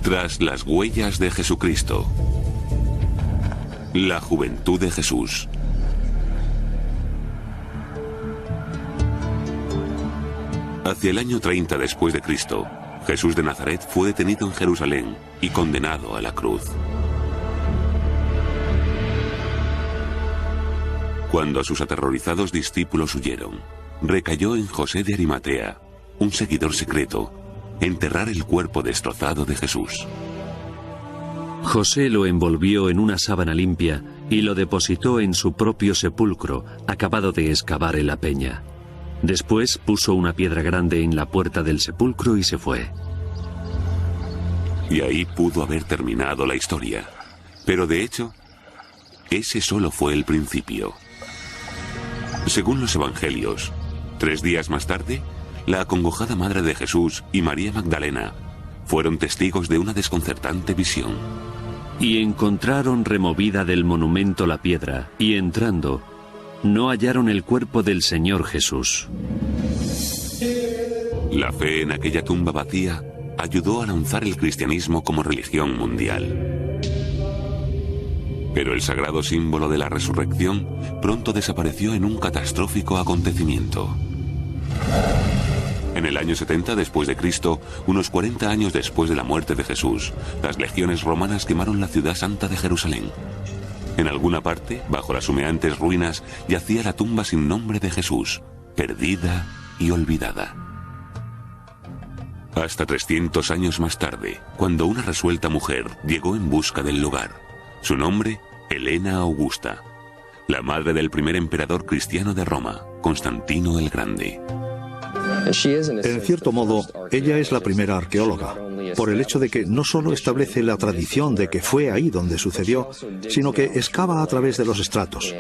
Tras las huellas de Jesucristo. La juventud de Jesús. Hacia el año 30 después de Cristo, Jesús de Nazaret fue detenido en Jerusalén y condenado a la cruz. Cuando sus aterrorizados discípulos huyeron, recayó en José de Arimatea, un seguidor secreto, enterrar el cuerpo destrozado de Jesús. José lo envolvió en una sábana limpia y lo depositó en su propio sepulcro, acabado de excavar en la peña. Después puso una piedra grande en la puerta del sepulcro y se fue. Y ahí pudo haber terminado la historia. Pero de hecho, ese solo fue el principio. Según los evangelios, 3 días más tarde, la acongojada madre de Jesús y María Magdalena fueron testigos de una desconcertante visión. Y encontraron removida del monumento la piedra, y entrando, no hallaron el cuerpo del Señor Jesús. La fe en aquella tumba vacía ayudó a lanzar el cristianismo como religión mundial. Pero el sagrado símbolo de la resurrección pronto desapareció en un catastrófico acontecimiento. En el año 70 después de Cristo, unos 40 años después de la muerte de Jesús, las legiones romanas quemaron la ciudad santa de Jerusalén. En alguna parte, bajo las humeantes ruinas, yacía la tumba sin nombre de Jesús, perdida y olvidada. Hasta 300 años más tarde, cuando una resuelta mujer llegó en busca del lugar. Su nombre, Helena Augusta, la madre del primer emperador cristiano de Roma, Constantino el Grande. En cierto modo, ella es la primera arqueóloga, por el hecho de que no solo establece la tradición de que fue ahí donde sucedió, sino que excava a través de los estratos.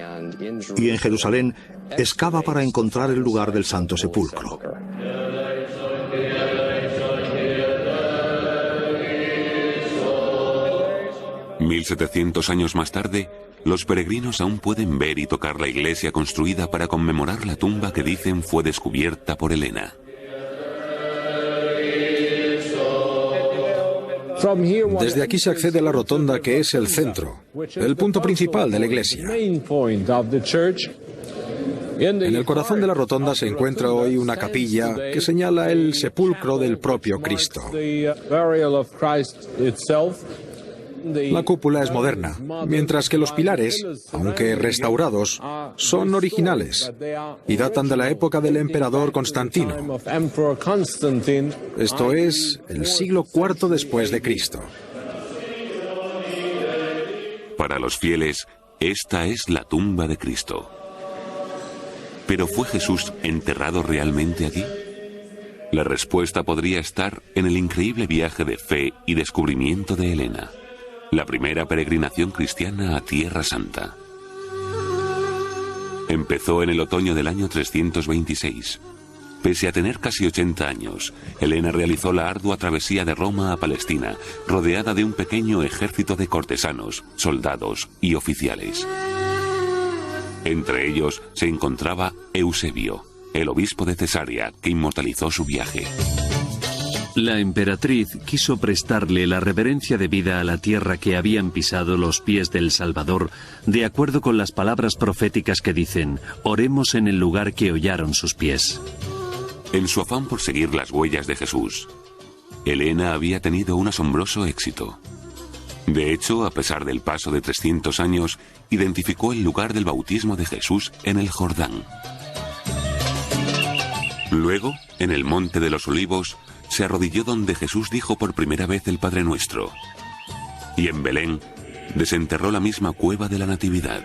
Y en Jerusalén, excava para encontrar el lugar del Santo Sepulcro. «1700 años más tarde, los peregrinos aún pueden ver y tocar la iglesia construida para conmemorar la tumba que dicen fue descubierta por Helena. Desde aquí se accede a la rotonda, que es el centro, el punto principal de la iglesia. En el corazón de la rotonda se encuentra hoy una capilla que señala el sepulcro del propio Cristo. La cúpula es moderna, mientras que los pilares, aunque restaurados, son originales y datan de la época del emperador Constantino. Esto es, el siglo IV después de Cristo. Para los fieles, esta es la tumba de Cristo. ¿Pero fue Jesús enterrado realmente aquí? La respuesta podría estar en el increíble viaje de fe y descubrimiento de Helena, la primera peregrinación cristiana a Tierra Santa. Empezó en el otoño del año 326. Pese a tener casi 80 años, Helena realizó la ardua travesía de Roma a Palestina, rodeada de un pequeño ejército de cortesanos, soldados y oficiales. Entre ellos se encontraba Eusebio, el obispo de Cesarea, que inmortalizó su viaje. La emperatriz quiso prestarle la reverencia debida a la tierra que habían pisado los pies del Salvador, de acuerdo con las palabras proféticas que dicen: oremos en el lugar que hollaron sus pies. En su afán por seguir las huellas de Jesús, Helena había tenido un asombroso éxito. De hecho, a pesar del paso de 300 años, identificó el lugar del bautismo de Jesús en el Jordán. Luego, en el Monte de los Olivos, se arrodilló donde Jesús dijo por primera vez el Padre Nuestro. Y en Belén, desenterró la misma cueva de la Natividad.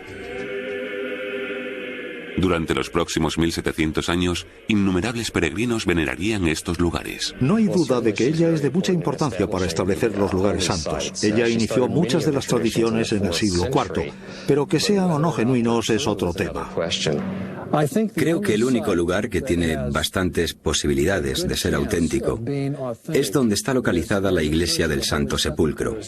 Durante los próximos 1700 años, innumerables peregrinos venerarían estos lugares. No hay duda de que ella es de mucha importancia para establecer los lugares santos. Ella inició muchas de las tradiciones en el siglo IV, pero que sean o no genuinos es otro tema. Creo que el único lugar que tiene bastantes posibilidades de ser auténtico es donde está localizada la iglesia del Santo Sepulcro.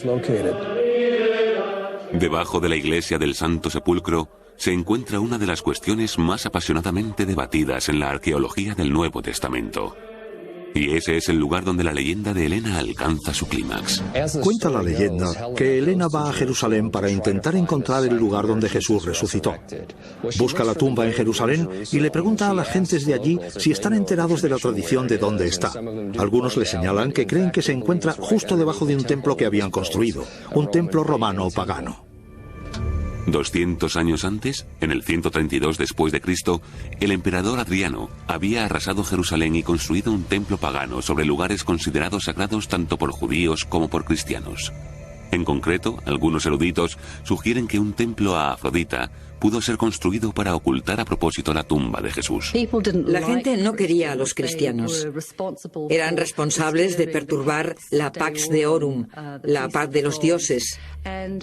Debajo de la iglesia del Santo Sepulcro se encuentra una de las cuestiones más apasionadamente debatidas en la arqueología del Nuevo Testamento: Y ese es el lugar donde la leyenda de Helena alcanza su clímax. Cuenta la leyenda que Helena va a Jerusalén para intentar encontrar el lugar donde Jesús resucitó. Busca la tumba en Jerusalén y le pregunta a las gentes de allí si están enterados de la tradición de dónde está. Algunos le señalan que creen que se encuentra justo debajo de un templo que habían construido, un templo romano pagano. 200 años antes, en el 132 después de Cristo, el emperador Adriano había arrasado Jerusalén y construido un templo pagano sobre lugares considerados sagrados tanto por judíos como por cristianos. En concreto, algunos eruditos sugieren que un templo a Afrodita pudo ser construido para ocultar a propósito la tumba de Jesús. La gente no quería a los cristianos. Eran responsables de perturbar la Pax Deorum, la paz de los dioses.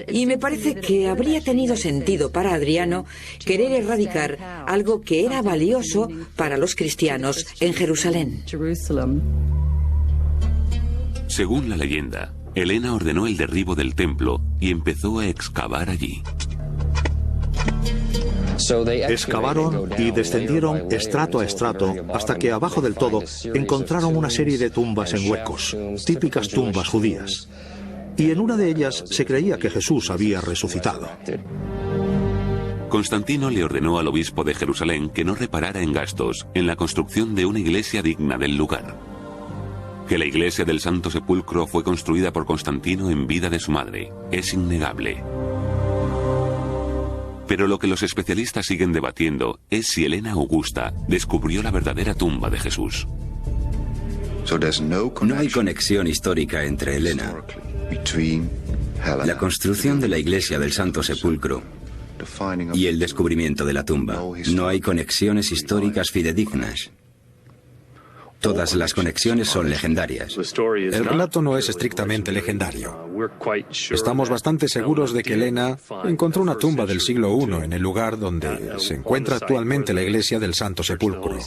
Y me parece que habría tenido sentido para Adriano querer erradicar algo que era valioso para los cristianos en Jerusalén. Según la leyenda, Helena ordenó el derribo del templo y empezó a excavar allí. Excavaron y descendieron estrato a estrato hasta que abajo del todo encontraron una serie de tumbas en huecos, típicas tumbas judías. Y en una de ellas se creía que Jesús había resucitado. Constantino le ordenó al obispo de Jerusalén que no reparara en gastos en la construcción de una iglesia digna del lugar. Que la iglesia del Santo Sepulcro fue construida por Constantino en vida de su madre es innegable. Pero lo que los especialistas siguen debatiendo es si Helena Augusta descubrió la verdadera tumba de Jesús. No hay conexión histórica entre Helena, la construcción de la iglesia del Santo Sepulcro y el descubrimiento de la tumba. No hay conexiones históricas fidedignas. Todas las conexiones son legendarias. El relato no es estrictamente legendario. Estamos bastante seguros de que Helena encontró una tumba del siglo I en el lugar donde se encuentra actualmente la iglesia del Santo Sepulcro.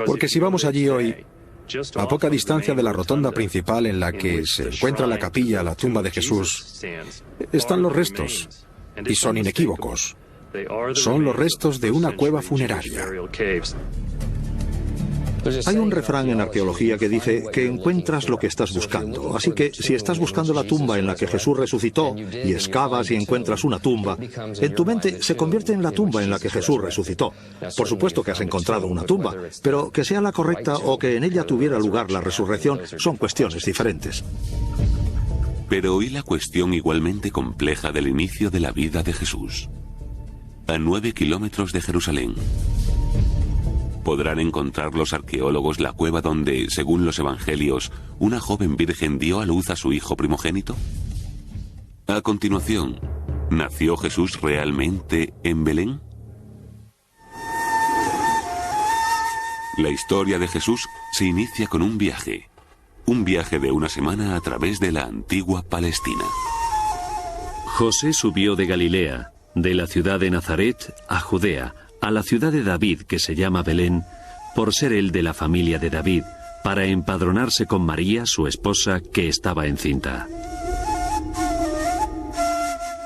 Porque si vamos allí hoy, a poca distancia de la rotonda principal en la que se encuentra la capilla, la tumba de Jesús, están los restos, y son inequívocos. Son los restos de una cueva funeraria. Hay un refrán en arqueología que dice que encuentras lo que estás buscando. Así que si estás buscando la tumba en la que Jesús resucitó y excavas y encuentras una tumba, en tu mente se convierte en la tumba en la que Jesús resucitó. Por supuesto que has encontrado una tumba, pero que sea la correcta o que en ella tuviera lugar la resurrección son cuestiones diferentes. Pero ¿y la cuestión igualmente compleja del inicio de la vida de Jesús? A 9 kilómetros de Jerusalén, ¿podrán encontrar los arqueólogos la cueva donde, según los evangelios, una joven virgen dio a luz a su hijo primogénito? A continuación, ¿nació Jesús realmente en Belén? La historia de Jesús se inicia con un viaje de una semana a través de la antigua Palestina. José subió de Galilea, de la ciudad de Nazaret a Judea, a la ciudad de David que se llama Belén, por ser él de la familia de David, para empadronarse con María, su esposa, que estaba encinta.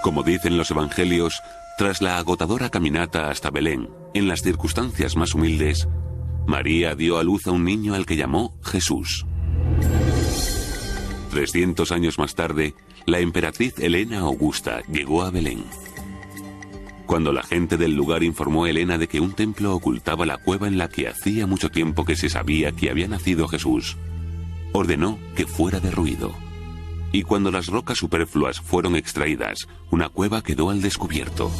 Como dicen los evangelios, tras la agotadora caminata hasta Belén, en las circunstancias más humildes, María dio a luz a un niño al que llamó Jesús. 300 años más tarde, la emperatriz Helena Augusta llegó a Belén. Cuando la gente del lugar informó a Helena de que un templo ocultaba la cueva en la que hacía mucho tiempo que se sabía que había nacido Jesús, ordenó que fuera derruido. Y cuando las rocas superfluas fueron extraídas, una cueva quedó al descubierto.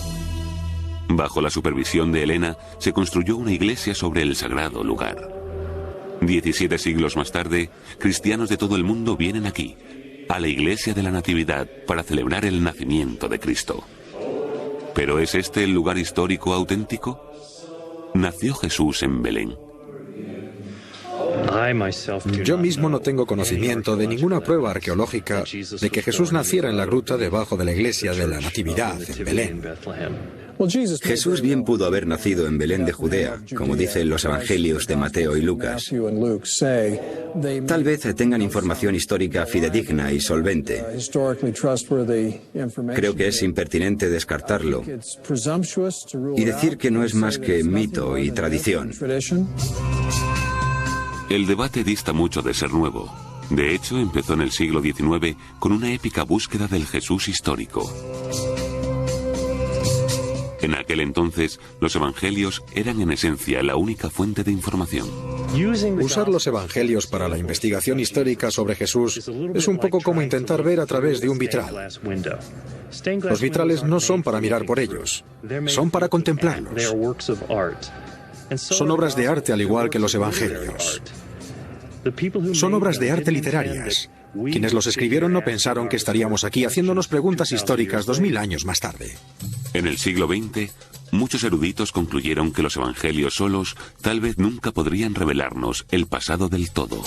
Bajo la supervisión de Helena, se construyó una iglesia sobre el sagrado lugar. 17 siglos más tarde, cristianos de todo el mundo vienen aquí, a la iglesia de la Natividad, para celebrar el nacimiento de Cristo. ¿Pero es este el lugar histórico auténtico? ¿Nació Jesús en Belén? Yo mismo no tengo conocimiento de ninguna prueba arqueológica de que Jesús naciera en la gruta debajo de la iglesia de la Natividad en Belén. Jesús bien pudo haber nacido en Belén de Judea, como dicen los evangelios de Mateo y Lucas. Tal vez tengan información histórica fidedigna y solvente. Creo que es impertinente descartarlo y decir que no es más que mito y tradición. El debate dista mucho de ser nuevo. De hecho, empezó en el siglo XIX con una épica búsqueda del Jesús histórico. En aquel entonces, los evangelios eran en esencia la única fuente de información. Usar los evangelios para la investigación histórica sobre Jesús es un poco como intentar ver a través de un vitral. Los vitrales no son para mirar por ellos, son para contemplarlos. Son obras de arte al igual que los evangelios. Son obras de arte literarias. Quienes los escribieron no pensaron que estaríamos aquí haciéndonos preguntas históricas 2000 años más tarde. En el siglo XX, muchos eruditos concluyeron que los evangelios solos tal vez nunca podrían revelarnos el pasado del todo.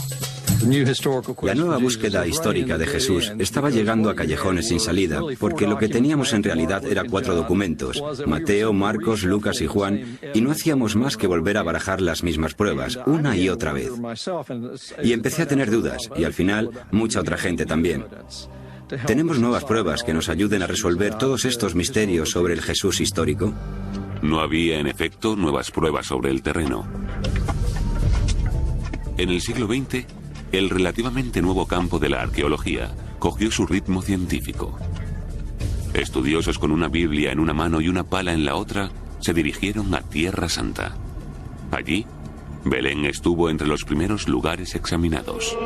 La nueva búsqueda histórica de Jesús estaba llegando a callejones sin salida, porque lo que teníamos en realidad era 4 documentos: Mateo, Marcos, Lucas y Juan, y no hacíamos más que volver a barajar las mismas pruebas, una y otra vez. Y empecé a tener dudas, y al final, mucha otra gente también. ¿Tenemos nuevas pruebas que nos ayuden a resolver todos estos misterios sobre el Jesús histórico? No había, en efecto, nuevas pruebas sobre el terreno. En el siglo XX, el relativamente nuevo campo de la arqueología cogió su ritmo científico. Estudiosos con una Biblia en una mano y una pala en la otra se dirigieron a Tierra Santa. Allí, Belén estuvo entre los primeros lugares examinados.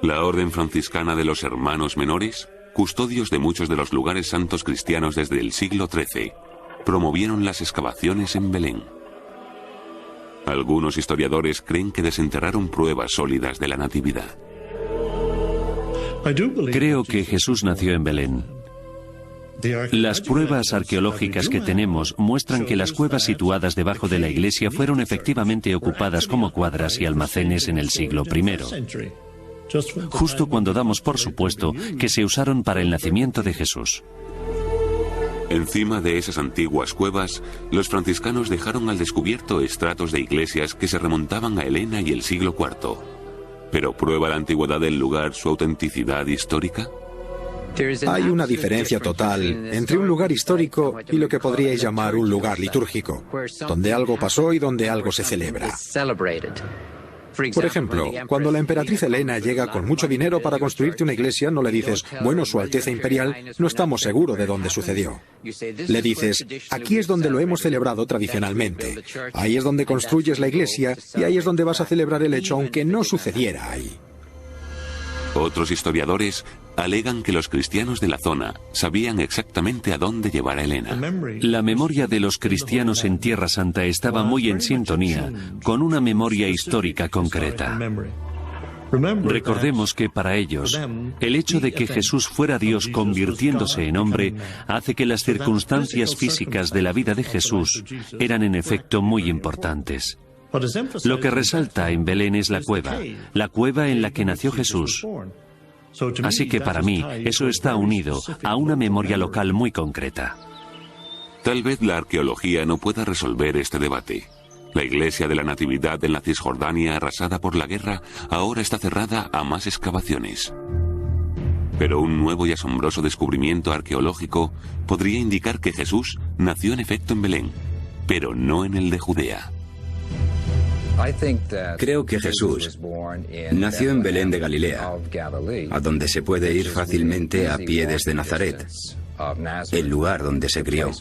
La Orden Franciscana de los Hermanos Menores, custodios de muchos de los lugares santos cristianos desde el siglo XIII, promovieron las excavaciones en Belén. Algunos historiadores creen que desenterraron pruebas sólidas de la Natividad. Creo que Jesús nació en Belén. Las pruebas arqueológicas que tenemos muestran que las cuevas situadas debajo de la iglesia fueron efectivamente ocupadas como cuadras y almacenes en el siglo I, justo cuando damos por supuesto que se usaron para el nacimiento de Jesús. Encima de esas antiguas cuevas, los franciscanos dejaron al descubierto estratos de iglesias que se remontaban a Helena y el siglo IV. ¿Pero prueba la antigüedad del lugar su autenticidad histórica? Hay una diferencia total entre un lugar histórico y lo que podríais llamar un lugar litúrgico, donde algo pasó y donde algo se celebra. Por ejemplo, cuando la emperatriz Helena llega con mucho dinero para construirte una iglesia, no le dices, bueno, Su Alteza Imperial, no estamos seguros de dónde sucedió. Le dices, aquí es donde lo hemos celebrado tradicionalmente. Ahí es donde construyes la iglesia y ahí es donde vas a celebrar el hecho aunque no sucediera ahí. Otros historiadores alegan que los cristianos de la zona sabían exactamente a dónde llevar a Helena. La memoria de los cristianos en Tierra Santa estaba muy en sintonía con una memoria histórica concreta. Recordemos que para ellos, el hecho de que Jesús fuera Dios convirtiéndose en hombre hace que las circunstancias físicas de la vida de Jesús eran en efecto muy importantes. Lo que resalta en Belén es la cueva en la que nació Jesús. Así que para mí eso está unido a una memoria local muy concreta. Tal vez la arqueología no pueda resolver este debate. La iglesia de la Natividad en la Cisjordania, arrasada por la guerra, ahora está cerrada a más excavaciones. Pero un nuevo y asombroso descubrimiento arqueológico podría indicar que Jesús nació en efecto en Belén, pero no en el de Judea. Creo que Jesús nació en Belén de Galilea, a donde se puede ir fácilmente a pie desde Nazaret, el lugar donde se crió.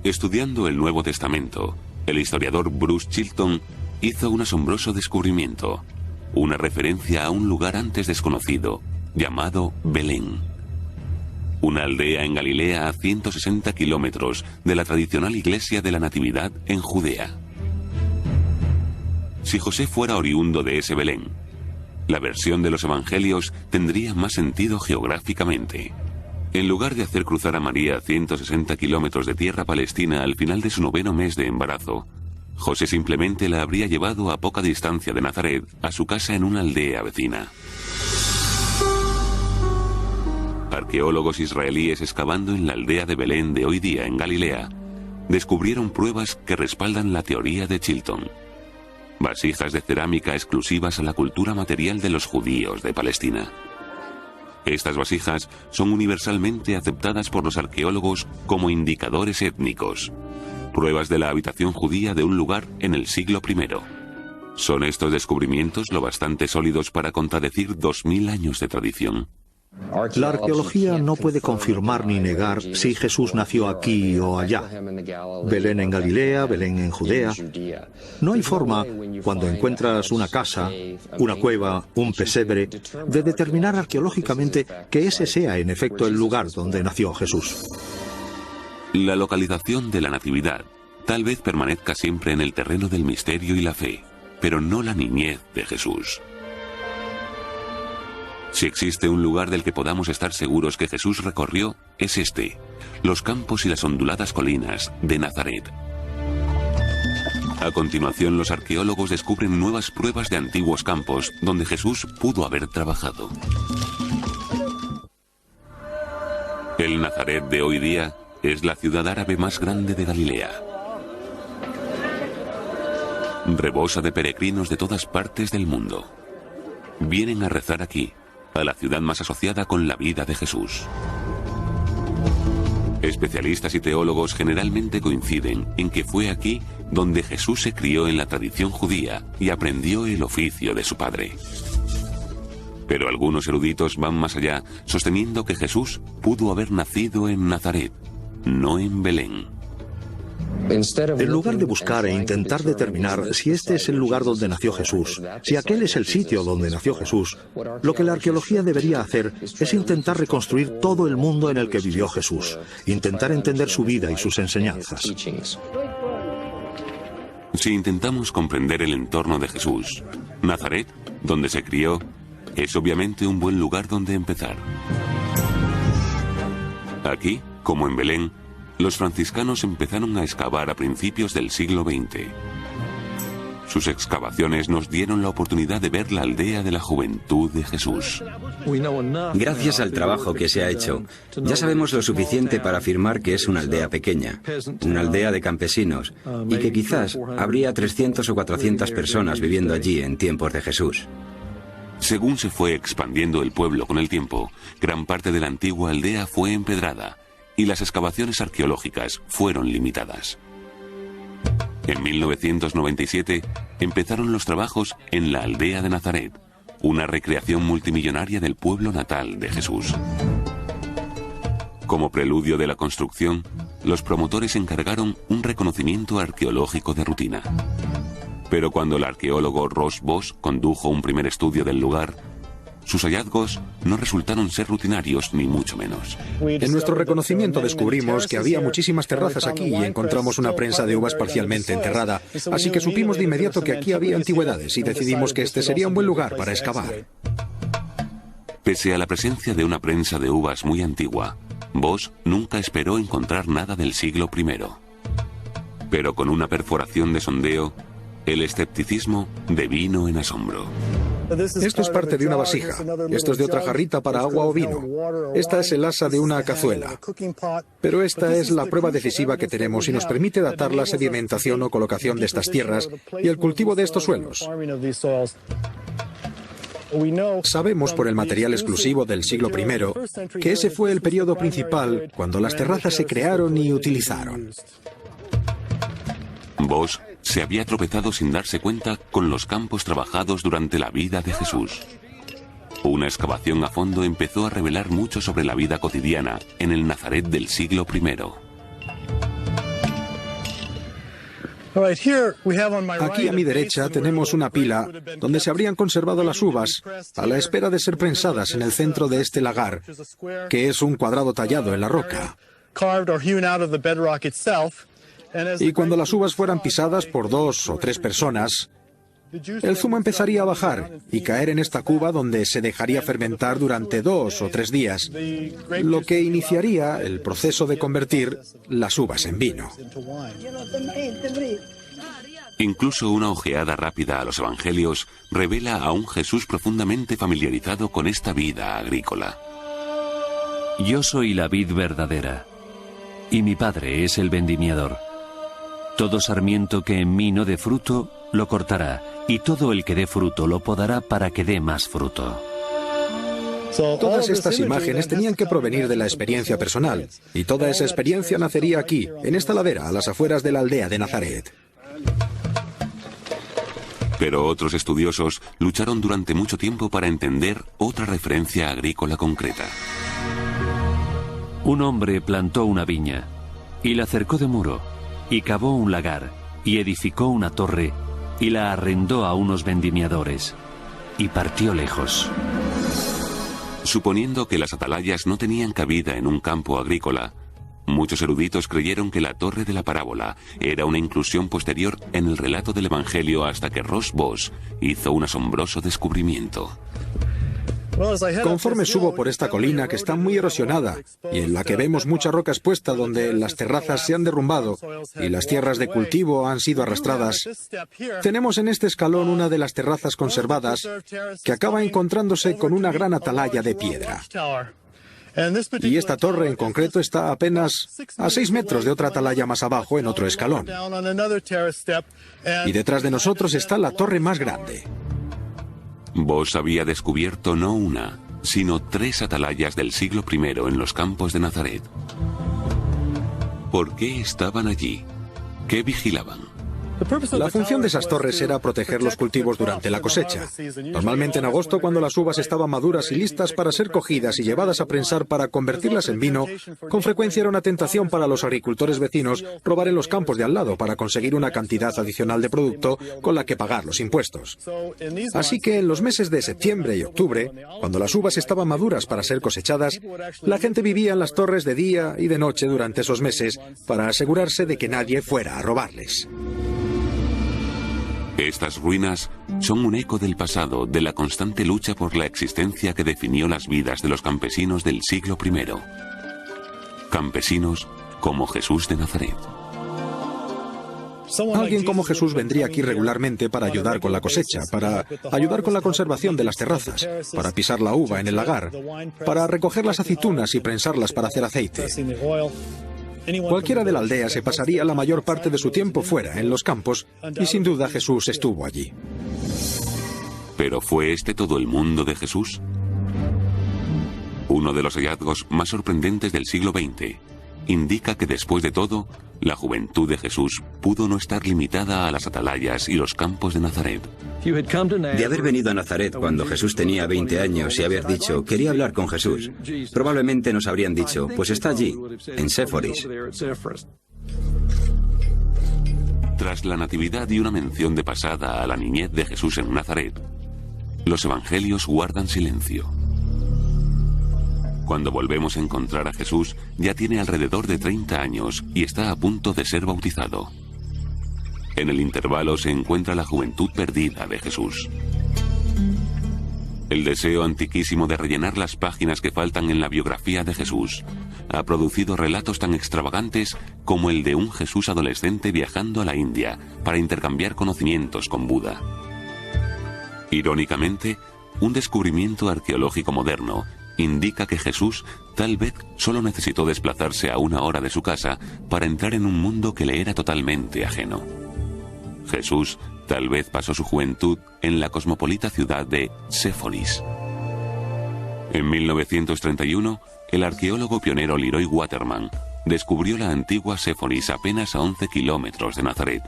Estudiando el Nuevo Testamento, el historiador Bruce Chilton hizo un asombroso descubrimiento, una referencia a un lugar antes desconocido, llamado Belén. Una aldea en Galilea a 160 kilómetros de la tradicional iglesia de la Natividad en Judea. Si José fuera oriundo de ese Belén, la versión de los evangelios tendría más sentido geográficamente. En lugar de hacer cruzar a María 160 kilómetros de tierra palestina al final de su 9º mes de embarazo, José simplemente la habría llevado a poca distancia de Nazaret a su casa en una aldea vecina. Arqueólogos israelíes excavando en la aldea de Belén de hoy día en Galilea descubrieron pruebas que respaldan la teoría de Chilton. Vasijas de cerámica exclusivas a la cultura material de los judíos de Palestina. Estas vasijas son universalmente aceptadas por los arqueólogos como indicadores étnicos. pruebas de la habitación judía de un lugar en el siglo I. ¿Son estos descubrimientos lo bastante sólidos para contradecir 2000 años de tradición? La arqueología no puede confirmar ni negar si Jesús nació aquí o allá. Belén en Galilea, Belén en Judea. No hay forma, cuando encuentras una casa, una cueva, un pesebre, de determinar arqueológicamente que ese sea en efecto el lugar donde nació Jesús. La localización de la natividad tal vez permanezca siempre en el terreno del misterio y la fe, pero no la niñez de Jesús. Si existe un lugar del que podamos estar seguros que Jesús recorrió, es este, los campos y las onduladas colinas de Nazaret. A continuación, los arqueólogos descubren nuevas pruebas de antiguos campos donde Jesús pudo haber trabajado. El Nazaret de hoy día es la ciudad árabe más grande de Galilea. Rebosa de peregrinos de todas partes del mundo. Vienen a rezar aquí, a la ciudad más asociada con la vida de Jesús. Especialistas y teólogos generalmente coinciden en que fue aquí donde Jesús se crió en la tradición judía y aprendió el oficio de su padre. Pero algunos eruditos van más allá, sosteniendo que Jesús pudo haber nacido en Nazaret, no en Belén. En lugar de buscar e intentar determinar si este es el lugar donde nació Jesús, si aquel es el sitio donde nació Jesús, lo que la arqueología debería hacer es intentar reconstruir todo el mundo en el que vivió Jesús, intentar entender su vida y sus enseñanzas. Si intentamos comprender el entorno de Jesús, Nazaret, donde se crió, es obviamente un buen lugar donde empezar. Aquí, como en Belén, los franciscanos empezaron a excavar a principios del siglo XX. Sus excavaciones nos dieron la oportunidad de ver la aldea de la juventud de Jesús. Gracias al trabajo que se ha hecho, ya sabemos lo suficiente para afirmar que es una aldea pequeña, una aldea de campesinos, y que quizás habría 300 o 400 personas viviendo allí en tiempos de Jesús. Según se fue expandiendo el pueblo con el tiempo, gran parte de la antigua aldea fue empedrada, y las excavaciones arqueológicas fueron limitadas. En 1997 empezaron los trabajos en la aldea de Nazaret, una recreación multimillonaria del pueblo natal de Jesús. Como preludio de la construcción, los promotores encargaron un reconocimiento arqueológico de rutina. Pero cuando el arqueólogo Ross Bosch condujo un primer estudio del lugar, sus hallazgos no resultaron ser rutinarios ni mucho menos. En nuestro reconocimiento descubrimos que había muchísimas terrazas aquí y encontramos una prensa de uvas parcialmente enterrada, así que supimos de inmediato que aquí había antigüedades y decidimos que este sería un buen lugar para excavar. Pese a la presencia de una prensa de uvas muy antigua, Bosch nunca esperó encontrar nada del siglo I. Pero con una perforación de sondeo, el escepticismo devino en asombro. Esto es parte de una vasija. Esto es de otra jarrita para agua o vino. Esta es el asa de una cazuela. Pero esta es la prueba decisiva que tenemos y nos permite datar la sedimentación o colocación de estas tierras y el cultivo de estos suelos. Sabemos por el material exclusivo del siglo I que ese fue el periodo principal cuando las terrazas se crearon y utilizaron. Bosch se había tropezado sin darse cuenta con los campos trabajados durante la vida de Jesús. Una excavación a fondo empezó a revelar mucho sobre la vida cotidiana en el Nazaret del siglo I. Aquí a mi derecha tenemos una pila donde se habrían conservado las uvas a la espera de ser prensadas en el centro de este lagar, que es un cuadrado tallado en la roca. Y cuando las uvas fueran pisadas por 2 o 3 personas, el zumo empezaría a bajar y caer en esta cuba donde se dejaría fermentar durante 2 o 3 días, lo que iniciaría el proceso de convertir las uvas en vino. Incluso una ojeada rápida a los evangelios revela a un Jesús profundamente familiarizado con esta vida agrícola. Yo soy la vid verdadera, y mi Padre es el vendimiador. Todo sarmiento que en mí no dé fruto, lo cortará, y todo el que dé fruto lo podará para que dé más fruto. Todas estas imágenes tenían que provenir de la experiencia personal, y toda esa experiencia nacería aquí, en esta ladera, a las afueras de la aldea de Nazaret. Pero otros estudiosos lucharon durante mucho tiempo para entender otra referencia agrícola concreta. Un hombre plantó una viña, y la cercó de muro, y cavó un lagar, y edificó una torre, y la arrendó a unos vendimiadores, y partió lejos. Suponiendo que las atalayas no tenían cabida en un campo agrícola, muchos eruditos creyeron que la torre de la parábola era una inclusión posterior en el relato del Evangelio hasta que Ross Bosch hizo un asombroso descubrimiento. Conforme subo por esta colina que está muy erosionada y en la que vemos mucha roca expuesta donde las terrazas se han derrumbado y las tierras de cultivo han sido arrastradas, tenemos en este escalón una de las terrazas conservadas que acaba encontrándose con una gran atalaya de piedra. Y esta torre en concreto está apenas a 6 metros de otra atalaya más abajo en otro escalón. Y detrás de nosotros está la torre más grande. Bosch había descubierto no una, sino 3 atalayas del siglo I en los campos de Nazaret. ¿Por qué estaban allí? ¿Qué vigilaban? La función de esas torres era proteger los cultivos durante la cosecha. Normalmente en agosto, cuando las uvas estaban maduras y listas para ser cogidas y llevadas a prensar para convertirlas en vino, con frecuencia era una tentación para los agricultores vecinos robar en los campos de al lado para conseguir una cantidad adicional de producto con la que pagar los impuestos. Así que en los meses de septiembre y octubre, cuando las uvas estaban maduras para ser cosechadas, la gente vivía en las torres de día y de noche durante esos meses para asegurarse de que nadie fuera a robarles. Estas ruinas son un eco del pasado, de la constante lucha por la existencia que definió las vidas de los campesinos del siglo I. Campesinos como Jesús de Nazaret. Alguien como Jesús vendría aquí regularmente para ayudar con la cosecha, para ayudar con la conservación de las terrazas, para pisar la uva en el lagar, para recoger las aceitunas y prensarlas para hacer aceite. Cualquiera de la aldea se pasaría la mayor parte de su tiempo fuera, en los campos, y sin duda Jesús estuvo allí. ¿Pero fue este todo el mundo de Jesús? Uno de los hallazgos más sorprendentes del siglo XX indica que después de todo, la juventud de Jesús pudo no estar limitada a las atalayas y los campos de Nazaret. De haber venido a Nazaret cuando Jesús tenía 20 años y haber dicho, quería hablar con Jesús, probablemente nos habrían dicho, pues está allí, en Séforis. Tras la natividad y una mención de pasada a la niñez de Jesús en Nazaret, los evangelios guardan silencio. Cuando volvemos a encontrar a Jesús, ya tiene alrededor de 30 años y está a punto de ser bautizado. En el intervalo se encuentra la juventud perdida de Jesús. El deseo antiquísimo de rellenar las páginas que faltan en la biografía de Jesús ha producido relatos tan extravagantes como el de un Jesús adolescente viajando a la India para intercambiar conocimientos con Buda. Irónicamente, un descubrimiento arqueológico moderno indica que Jesús tal vez solo necesitó desplazarse a 1 hora de su casa para entrar en un mundo que le era totalmente ajeno. Jesús tal vez pasó su juventud en la cosmopolita ciudad de Séforis. En 1931, el arqueólogo pionero Leroy Waterman descubrió la antigua Séforis apenas a 11 kilómetros de Nazaret.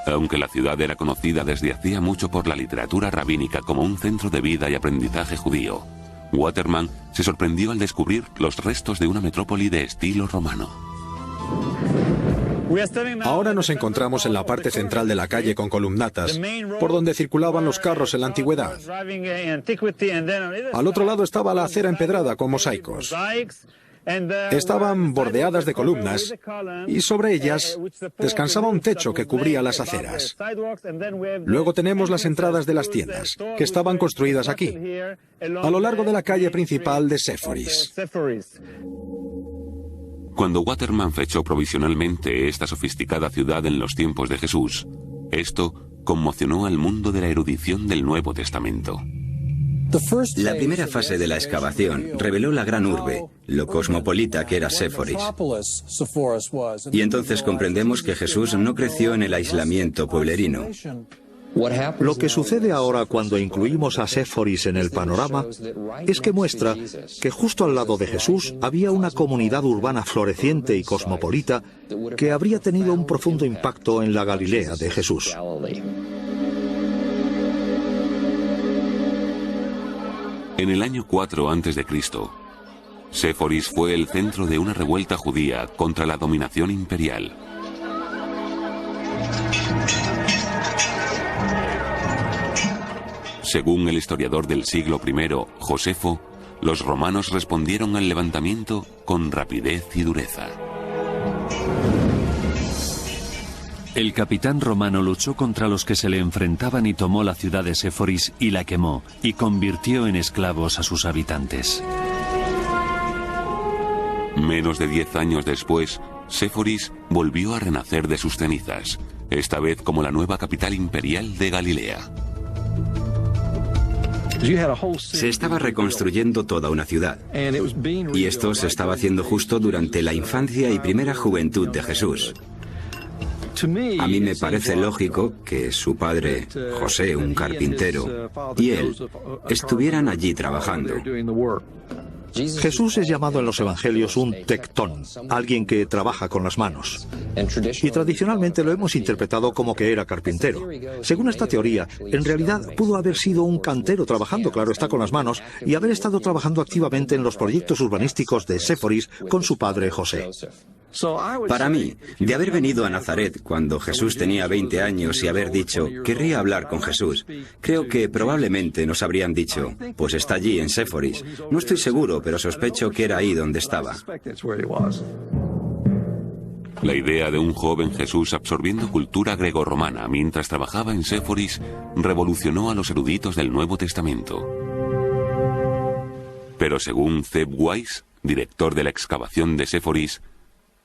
Aunque la ciudad era conocida desde hacía mucho por la literatura rabínica como un centro de vida y aprendizaje judío, Waterman se sorprendió al descubrir los restos de una metrópoli de estilo romano. Ahora nos encontramos en la parte central de la calle con columnatas, por donde circulaban los carros en la antigüedad. Al otro lado estaba la acera empedrada con mosaicos. Estaban bordeadas de columnas y sobre ellas descansaba un techo que cubría las aceras. Luego tenemos las entradas de las tiendas, que estaban construidas aquí, a lo largo de la calle principal de Séforis. Cuando Waterman fechó provisionalmente esta sofisticada ciudad en los tiempos de Jesús, esto conmocionó al mundo de la erudición del Nuevo Testamento. La primera fase de la excavación reveló la gran urbe, lo cosmopolita que era Séforis. Y entonces comprendemos que Jesús no creció en el aislamiento pueblerino. Lo que sucede ahora cuando incluimos a Séforis en el panorama es que muestra que justo al lado de Jesús había una comunidad urbana floreciente y cosmopolita que habría tenido un profundo impacto en la Galilea de Jesús. En el año 4 a.C., Séforis fue el centro de una revuelta judía contra la dominación imperial. Según el historiador del siglo I, Josefo, los romanos respondieron al levantamiento con rapidez y dureza. El capitán romano luchó contra los que se le enfrentaban y tomó la ciudad de Séforis y la quemó, y convirtió en esclavos a sus habitantes. Menos de 10 años después, Séforis volvió a renacer de sus cenizas, esta vez como la nueva capital imperial de Galilea. Se estaba reconstruyendo toda una ciudad, y esto se estaba haciendo justo durante la infancia y primera juventud de Jesús. A mí me parece lógico que su padre, José, un carpintero, y él estuvieran allí trabajando. Jesús es llamado en los evangelios un tectón, alguien que trabaja con las manos. Y tradicionalmente lo hemos interpretado como que era carpintero. Según esta teoría, en realidad pudo haber sido un cantero trabajando, claro está, con las manos, y haber estado trabajando activamente en los proyectos urbanísticos de Séforis con su padre José. Para mí, de haber venido a Nazaret cuando Jesús tenía 20 años y haber dicho, querría hablar con Jesús, creo que probablemente nos habrían dicho, pues está allí en Séforis. No estoy seguro, pero sospecho que era ahí donde estaba. La idea de un joven Jesús absorbiendo cultura grecorromana mientras trabajaba en Séforis revolucionó a los eruditos del Nuevo Testamento. Pero según Zeb Weiss, director de la excavación de Séforis,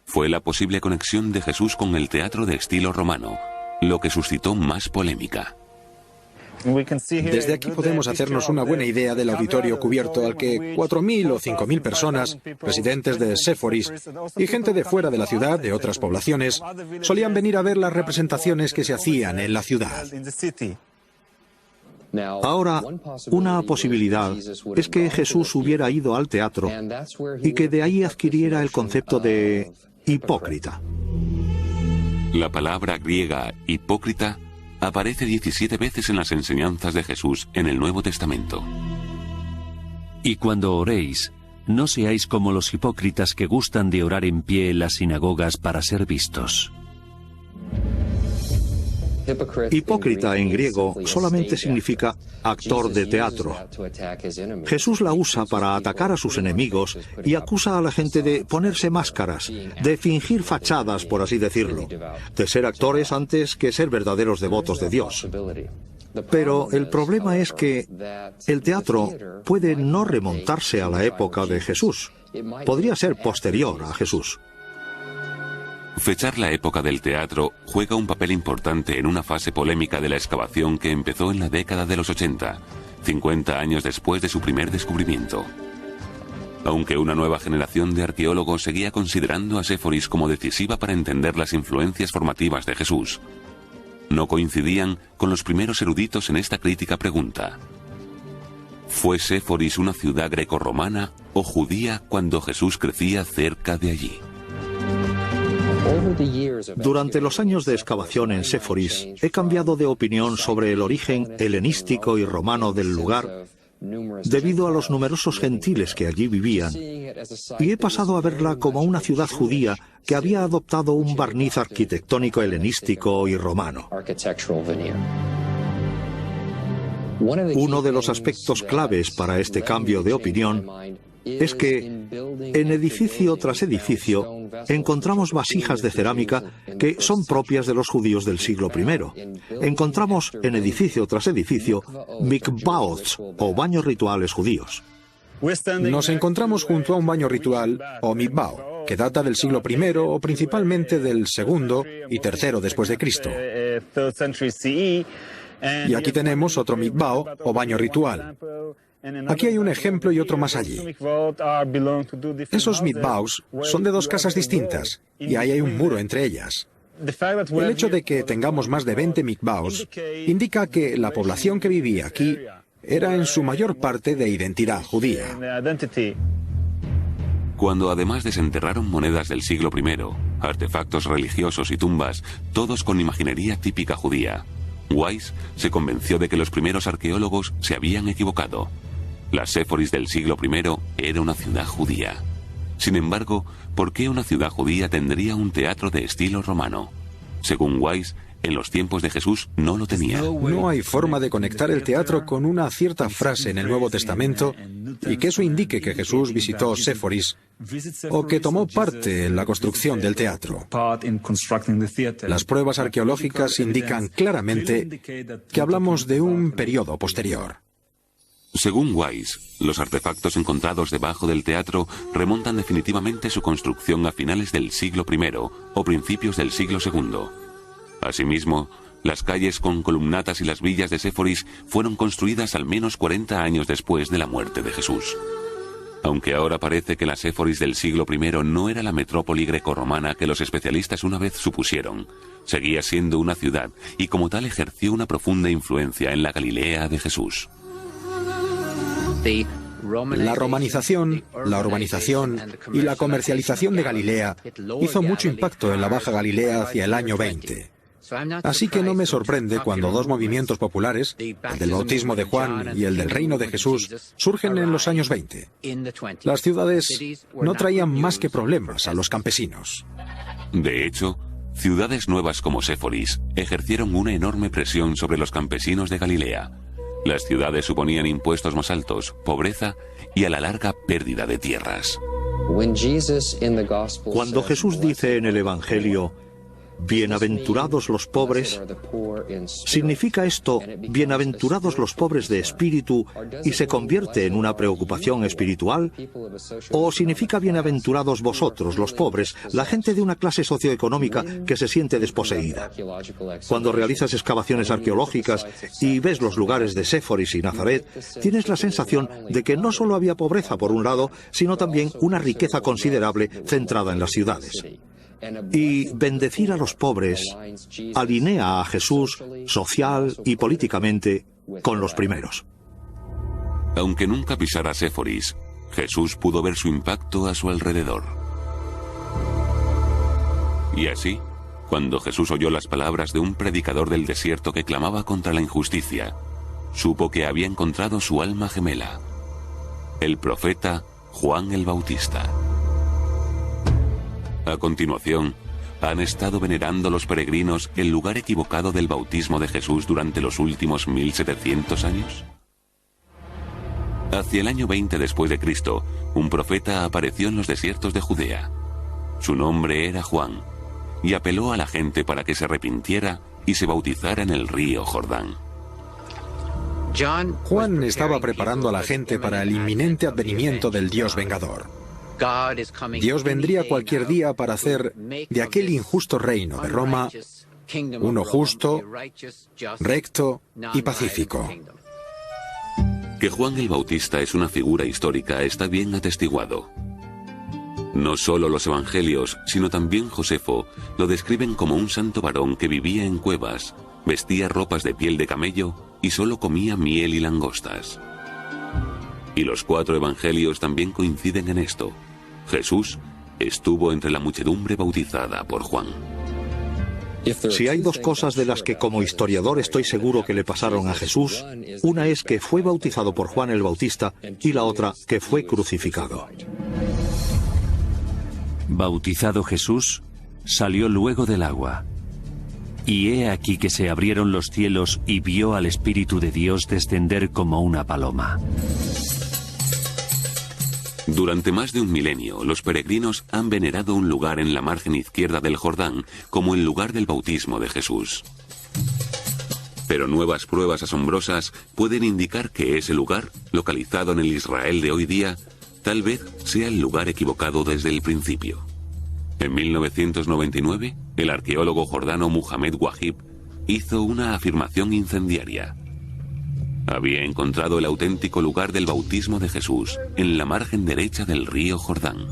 fue la posible conexión de Jesús con el teatro de estilo romano, lo que suscitó más polémica. Desde aquí podemos hacernos una buena idea del auditorio cubierto al que 4.000 o 5.000 personas, residentes de Séforis y gente de fuera de la ciudad, de otras poblaciones, solían venir a ver las representaciones que se hacían en la ciudad. Ahora, una posibilidad es que Jesús hubiera ido al teatro y que de ahí adquiriera el concepto de hipócrita. La palabra griega hipócrita aparece 17 veces en las enseñanzas de Jesús en el Nuevo Testamento. Y cuando oréis, no seáis como los hipócritas que gustan de orar en pie en las sinagogas para ser vistos. Hipócrita en griego solamente significa actor de teatro. Jesús la usa para atacar a sus enemigos y acusa a la gente de ponerse máscaras, de fingir fachadas, por así decirlo, de ser actores antes que ser verdaderos devotos de Dios. Pero el problema es que el teatro puede no remontarse a la época de Jesús. Podría ser posterior a Jesús. Fechar la época del teatro juega un papel importante en una fase polémica de la excavación que empezó en la década de los 80, 50 años después de su primer descubrimiento. Aunque una nueva generación de arqueólogos seguía considerando a Séforis como decisiva para entender las influencias formativas de Jesús, no coincidían con los primeros eruditos en esta crítica pregunta. ¿Fue Séforis una ciudad grecorromana o judía cuando Jesús crecía cerca de allí? Durante los años de excavación en Séforis, he cambiado de opinión sobre el origen helenístico y romano del lugar debido a los numerosos gentiles que allí vivían, y he pasado a verla como una ciudad judía que había adoptado un barniz arquitectónico helenístico y romano. Uno de los aspectos claves para este cambio de opinión es que en edificio tras edificio encontramos vasijas de cerámica que son propias de los judíos del siglo I. Encontramos en edificio tras edificio mikvaots o baños rituales judíos. Nos encontramos junto a un baño ritual o mikvao, que data del siglo I o principalmente del segundo y tercero después de Cristo. Y aquí tenemos otro mikvao o baño ritual. Aquí hay un ejemplo y otro más allí. Esos mikvaos son de dos casas distintas y ahí hay un muro entre ellas. El hecho de que tengamos más de 20 mikvaos indica que la población que vivía aquí era en su mayor parte de identidad judía. Cuando además desenterraron monedas del siglo I, artefactos religiosos y tumbas, todos con imaginería típica judía, Weiss se convenció de que los primeros arqueólogos se habían equivocado. La Séforis del siglo I era una ciudad judía. Sin embargo, ¿por qué una ciudad judía tendría un teatro de estilo romano? Según Weiss, en los tiempos de Jesús no lo tenía. No hay forma de conectar el teatro con una cierta frase en el Nuevo Testamento y que eso indique que Jesús visitó Séforis o que tomó parte en la construcción del teatro. Las pruebas arqueológicas indican claramente que hablamos de un periodo posterior. Según Weiss, los artefactos encontrados debajo del teatro remontan definitivamente su construcción a finales del siglo I o principios del siglo II. Asimismo, las calles con columnatas y las villas de Séforis fueron construidas al menos 40 años después de la muerte de Jesús. Aunque ahora parece que la Séforis del siglo I no era la metrópoli grecorromana que los especialistas una vez supusieron, seguía siendo una ciudad y como tal ejerció una profunda influencia en la Galilea de Jesús. La romanización, la urbanización y la comercialización de Galilea hizo mucho impacto en la Baja Galilea hacia el año 20. Así que no me sorprende cuando dos movimientos populares, el del bautismo de Juan y el del reino de Jesús, surgen en los años 20. Las ciudades no traían más que problemas a los campesinos. De hecho, ciudades nuevas como Séforis ejercieron una enorme presión sobre los campesinos de Galilea. Las ciudades suponían impuestos más altos, pobreza y a la larga pérdida de tierras. Cuando Jesús dice en el Evangelio, bienaventurados los pobres, ¿significa esto bienaventurados los pobres de espíritu y se convierte en una preocupación espiritual? ¿O significa bienaventurados vosotros los pobres, la gente de una clase socioeconómica que se siente desposeída? Cuando realizas excavaciones arqueológicas y ves los lugares de Séforis y Nazaret, tienes la sensación de que no solo había pobreza por un lado, sino también una riqueza considerable centrada en las ciudades. Y bendecir a los pobres alinea a Jesús social y políticamente con los primeros. Aunque nunca pisara Séforis, Jesús pudo ver su impacto a su alrededor. Y así, cuando Jesús oyó las palabras de un predicador del desierto que clamaba contra la injusticia, supo que había encontrado su alma gemela, el profeta Juan el Bautista. A continuación, ¿han estado venerando los peregrinos el lugar equivocado del bautismo de Jesús durante los últimos 1700 años? Hacia el año 20 después de Cristo, un profeta apareció en los desiertos de Judea. Su nombre era Juan, y apeló a la gente para que se arrepintiera y se bautizara en el río Jordán. Juan estaba preparando a la gente para el inminente advenimiento del Dios vengador. Dios vendría cualquier día para hacer de aquel injusto reino de Roma uno justo, recto y pacífico. Que Juan el Bautista es una figura histórica está bien atestiguado. No solo los evangelios, sino también Josefo lo describen como un santo varón que vivía en cuevas, vestía ropas de piel de camello y solo comía miel y langostas. Y los 4 evangelios también coinciden en esto. Jesús estuvo entre la muchedumbre bautizada por Juan. Si hay 2 cosas de las que como historiador estoy seguro que le pasaron a Jesús, una es que fue bautizado por Juan el Bautista y la otra que fue crucificado. Bautizado Jesús, salió luego del agua. Y he aquí que se abrieron los cielos y vio al Espíritu de Dios descender como una paloma. Durante más de un milenio, los peregrinos han venerado un lugar en la margen izquierda del Jordán como el lugar del bautismo de Jesús. Pero nuevas pruebas asombrosas pueden indicar que ese lugar, localizado en el Israel de hoy día, tal vez sea el lugar equivocado desde el principio. En 1999, el arqueólogo jordano Muhammad Wahib hizo una afirmación incendiaria. Había encontrado el auténtico lugar del bautismo de Jesús en la margen derecha del río Jordán.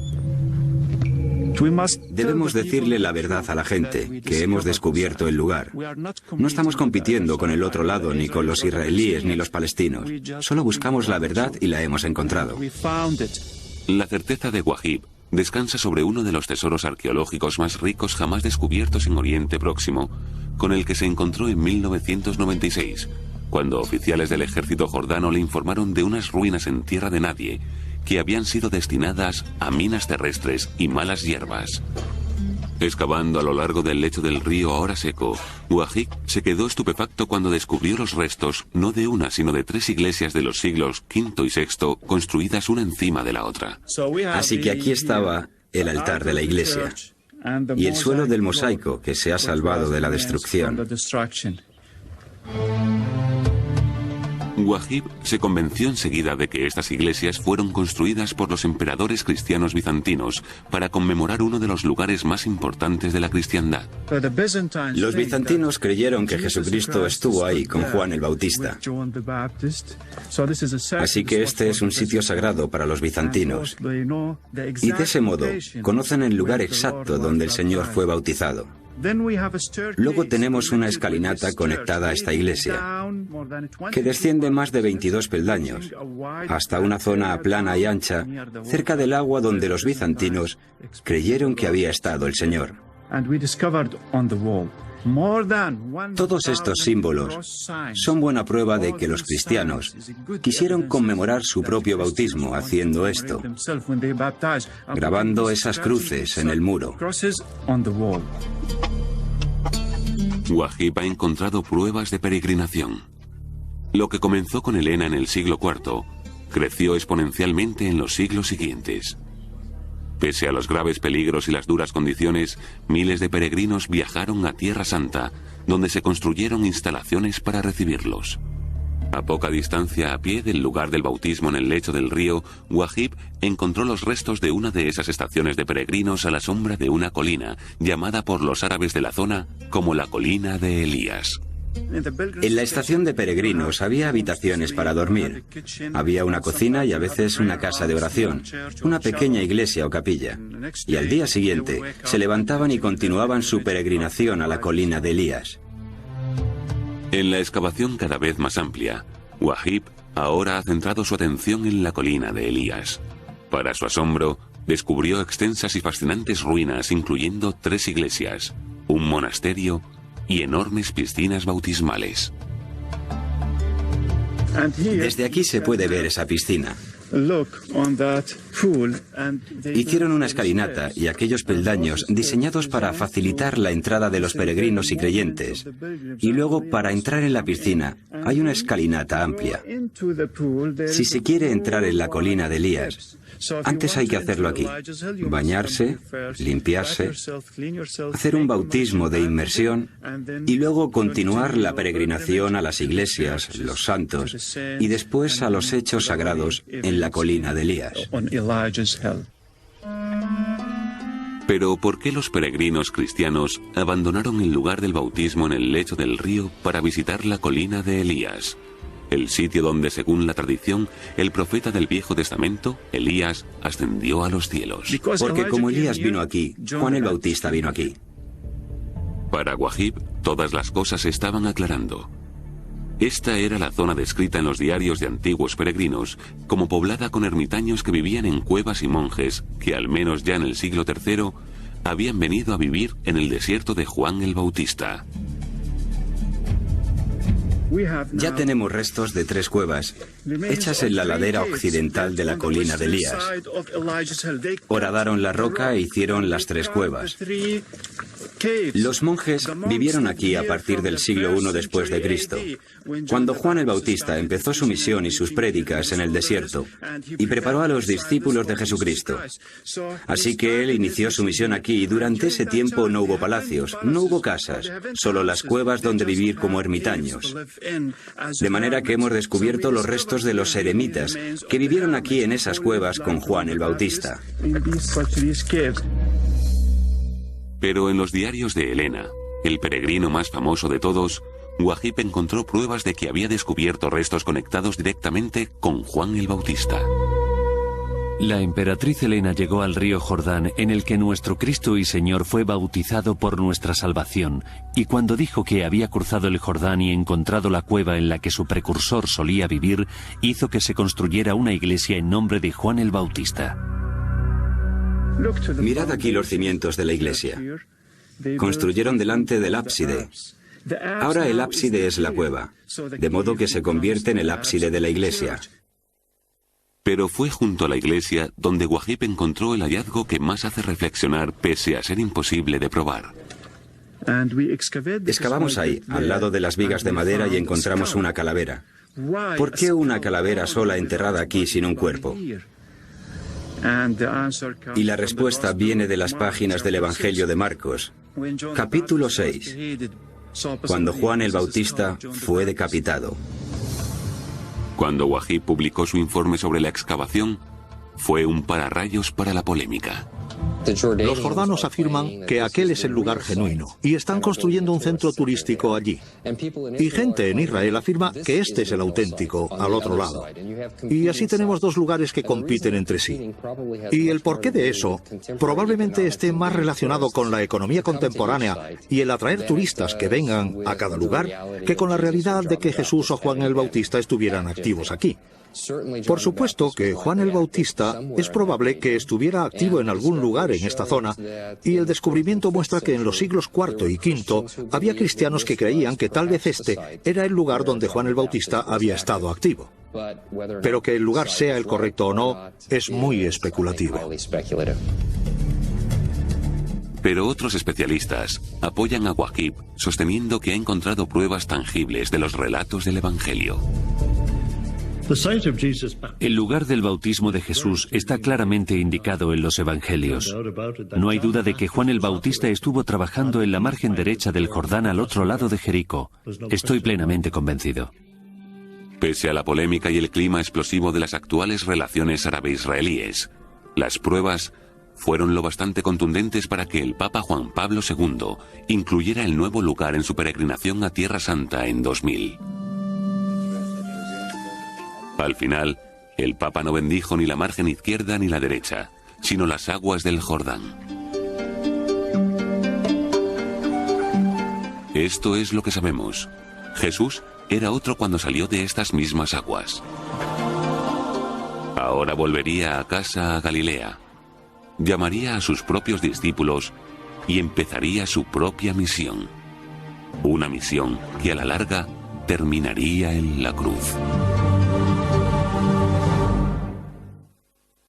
Debemos decirle la verdad a la gente, que hemos descubierto el lugar. No estamos compitiendo con el otro lado, ni con los israelíes, ni los palestinos. Solo buscamos la verdad y la hemos encontrado. La certeza de Wahib descansa sobre uno de los tesoros arqueológicos más ricos jamás descubiertos en Oriente Próximo, con el que se encontró en 1996, cuando oficiales del ejército jordano le informaron de unas ruinas en tierra de nadie que habían sido destinadas a minas terrestres y malas hierbas. Excavando a lo largo del lecho del río ahora seco, Wahib se quedó estupefacto cuando descubrió los restos no de una sino de 3 iglesias de los siglos V y VI construidas una encima de la otra. Así que aquí estaba el altar de la iglesia y el suelo del mosaico que se ha salvado de la destrucción. Wahib se convenció enseguida de que estas iglesias fueron construidas por los emperadores cristianos bizantinos para conmemorar uno de los lugares más importantes de la cristiandad. Los bizantinos creyeron que Jesucristo estuvo ahí con Juan el Bautista. Así que este es un sitio sagrado para los bizantinos. Y de ese modo conocen el lugar exacto donde el Señor fue bautizado. Luego tenemos una escalinata conectada a esta iglesia, que desciende más de 22 peldaños, hasta una zona plana y ancha, cerca del agua donde los bizantinos creyeron que había estado el Señor. Todos estos símbolos son buena prueba de que los cristianos quisieron conmemorar su propio bautismo haciendo esto, grabando esas cruces en el muro. Wahib ha encontrado pruebas de peregrinación. Lo que comenzó con Helena en el siglo IV creció exponencialmente en los siglos siguientes. Pese a los graves peligros y las duras condiciones, miles de peregrinos viajaron a Tierra Santa, donde se construyeron instalaciones para recibirlos. A poca distancia a pie del lugar del bautismo en el lecho del río, Wahib encontró los restos de una de esas estaciones de peregrinos a la sombra de una colina, llamada por los árabes de la zona como la colina de Elías. En la estación de peregrinos había habitaciones para dormir. Había una cocina y a veces una casa de oración, una pequeña iglesia o capilla. Y al día siguiente se levantaban y continuaban su peregrinación a la colina de Elías. En la excavación cada vez más amplia, Wahib ahora ha centrado su atención en la colina de Elías. Para su asombro, descubrió extensas y fascinantes ruinas, incluyendo 3 iglesias, un monasterio y enormes piscinas bautismales. Desde aquí se puede ver esa piscina. Hicieron una escalinata y aquellos peldaños diseñados para facilitar la entrada de los peregrinos y creyentes. Y luego, para entrar en la piscina, hay una escalinata amplia. Si se quiere entrar en la colina de Elías, antes hay que hacerlo aquí. Bañarse, limpiarse, hacer un bautismo de inmersión y luego continuar la peregrinación a las iglesias, los santos y después a los hechos sagrados en la colina de Elías. Pero ¿por qué los peregrinos cristianos abandonaron el lugar del bautismo en el lecho del río para visitar la colina de Elías? El sitio donde, según la tradición, el profeta del Viejo Testamento, Elías, ascendió a los cielos. Porque como Elías vino aquí, Juan el Bautista vino aquí. Para Wahib, todas las cosas se estaban aclarando. Esta era la zona descrita en los diarios de antiguos peregrinos como poblada con ermitaños que vivían en cuevas y monjes que, al menos ya en el siglo III, habían venido a vivir en el desierto de Juan el Bautista. Ya tenemos restos de 3 cuevas, hechas en la ladera occidental de la colina de Elías. Horadaron la roca e hicieron las 3 cuevas. Los monjes vivieron aquí a partir del siglo I después de Cristo, cuando Juan el Bautista empezó su misión y sus prédicas en el desierto y preparó a los discípulos de Jesucristo. Así que él inició su misión aquí y durante ese tiempo no hubo palacios, no hubo casas, solo las cuevas donde vivir como ermitaños. De manera que hemos descubierto los restos de los eremitas que vivieron aquí en esas cuevas con Juan el Bautista. Pero en los diarios de Helena, el peregrino más famoso de todos, Wahib encontró pruebas de que había descubierto restos conectados directamente con Juan el Bautista. La emperatriz Helena llegó al río Jordán, en el que nuestro Cristo y Señor fue bautizado por nuestra salvación, y cuando dijo que había cruzado el Jordán y encontrado la cueva en la que su precursor solía vivir, hizo que se construyera una iglesia en nombre de Juan el Bautista. Mirad aquí los cimientos de la iglesia. Construyeron delante del ábside. Ahora el ábside es la cueva, de modo que se convierte en el ábside de la iglesia. Pero fue junto a la iglesia donde Wahib encontró el hallazgo que más hace reflexionar pese a ser imposible de probar. Excavamos ahí, al lado de las vigas de madera, y encontramos una calavera. ¿Por qué una calavera sola enterrada aquí sin un cuerpo? Y la respuesta viene de las páginas del Evangelio de Marcos, capítulo 6, cuando Juan el Bautista fue decapitado. Cuando Wahib publicó su informe sobre la excavación, fue un pararrayos para la polémica. Los jordanos afirman que aquel es el lugar genuino y están construyendo un centro turístico allí. Y gente en Israel afirma que este es el auténtico, al otro lado. Y así tenemos dos lugares que compiten entre sí. Y el porqué de eso probablemente esté más relacionado con la economía contemporánea y el atraer turistas que vengan a cada lugar que con la realidad de que Jesús o Juan el Bautista estuvieran activos aquí. Por supuesto que Juan el Bautista es probable que estuviera activo en algún lugar en esta zona, y el descubrimiento muestra que en los siglos IV y V había cristianos que creían que tal vez este era el lugar donde Juan el Bautista había estado activo. Pero que el lugar sea el correcto o no es muy especulativo. Pero otros especialistas apoyan a Wahib sosteniendo que ha encontrado pruebas tangibles de los relatos del Evangelio. El lugar del bautismo de Jesús está claramente indicado en los Evangelios. No hay duda de que Juan el Bautista estuvo trabajando en la margen derecha del Jordán al otro lado de Jericó. Estoy plenamente convencido. Pese a la polémica y el clima explosivo de las actuales relaciones árabe-israelíes, las pruebas fueron lo bastante contundentes para que el Papa Juan Pablo II incluyera el nuevo lugar en su peregrinación a Tierra Santa en 2000. Al final, el Papa no bendijo ni la margen izquierda ni la derecha, sino las aguas del Jordán. Esto es lo que sabemos. Jesús era otro cuando salió de estas mismas aguas. Ahora volvería a casa a Galilea, llamaría a sus propios discípulos y empezaría su propia misión. Una misión que a la larga terminaría en la cruz.